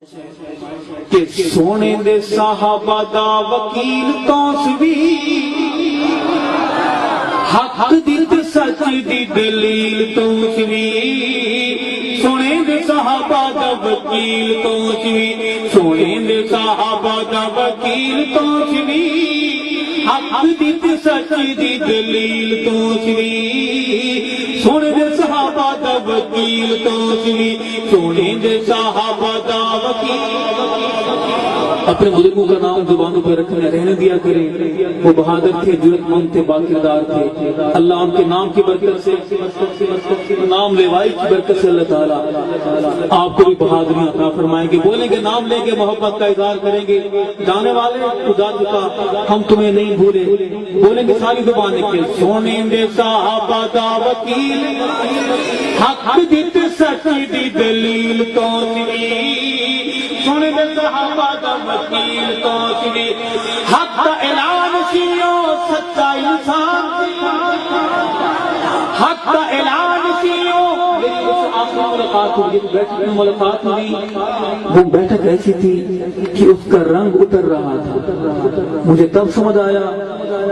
کہ سونے دے صحابہ دا وکیل توسوی حق دی تے سچ دی دلیل توسوی سونے دے صحابہ دا وکیل توسوی سونے دے صحابہ دا وکیل توسوی حق دی تے سچ دی دلیل توسوی سونے دے صحابہ دا وکیل توسوی سونے دے صحابہ دا وکیل اپنے بزرگوں کا نام زبانوں پہ رکھنے رہنے دیا کریں وہ بہادر تھے جرأت مند تھے باکردار تھے اللہ ان کے نام کی برکت سے نام لیوائی کی برکت سے اللہ تعالیٰ آپ کو بھی بہادری عطا فرمائیں گے بولیں گے نام لیں گے محبت کا اظہار کریں گے جانے والے خدا چکا ہم تمہیں نہیں بھولے بولیں گے ساری زبان کے سونے دے صحابہ دا وکیل حق دیت سچ دی دلیل توسوی سونے دے صحابہ دا وکیل توسوی حق دا اعلان سیو سچا انسان حق دا اعلان سیو ملاقات ہوئی وہ بیٹھک ایسی تھی کہ اس کا رنگ اتر رہا تھا مجھے تب سمجھ آیا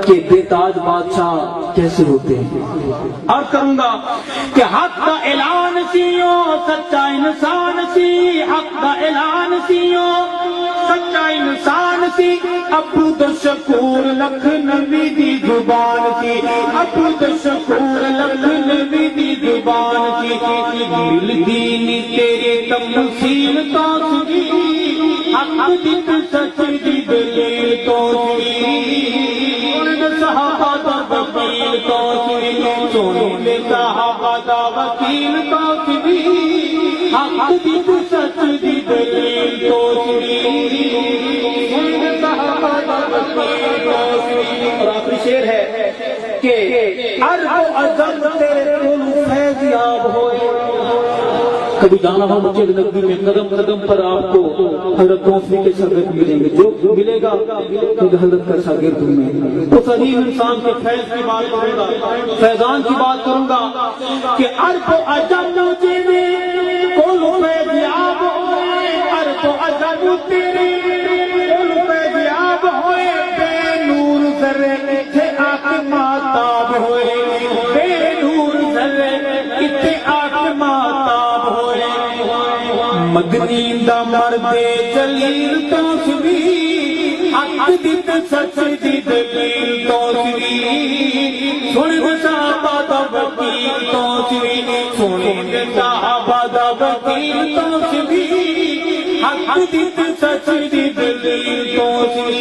کہ بے تاج بادشاہ کیسے ہوتے ہیں اور کروں گا کہ حق کا اعلان سیو سچا انسان سی حق کا اعلان سیو سچا انسان سی عبد الشکور لکھ نبی دی زبان سی عبد الشکور لکھ نبی دی زبان سی دل دینی تیرے تمثیل توسوی حق دیت سچ دی دلیل توسوی صحابہ دا وکیل توسوی سونے دے صحابہ دا وکیل توسوی حق دیت سچ دی دلیل توسوی سونے دے صحابہ دا وکیل توسوی اور آخری شعر ہے کہ عرب و عجم تیرے کل فیض یاب ہوئے کبھی جانا ہو مسجد نبوی میں قدم قدم پر آپ کو حضرت توسوی کے شاگرد ملیں گے جو ملے گا حضرت کا شاگرد میں اس عظیم انسان کے فیض کی بات کروں گا فیضان کی بات کروں گا کہ عرب و عجم تیرے کل فیض یاب ہوئے عرب و عجم تیرے کل فیض یاب ہوئے بے نور ذرے اتھے آکھ ماتاب ہوئے بے نور ذرے اتھے آکھ ماتاب ہوئے مدنی دا مرد جلیل توسوی حق دیت سچ دی دلیل توسوی سونے دے صحابہ دا وکیل توسوی سونے دے صحابہ دا وکیل توسوی حق دیت سچ دی دلیل توسوی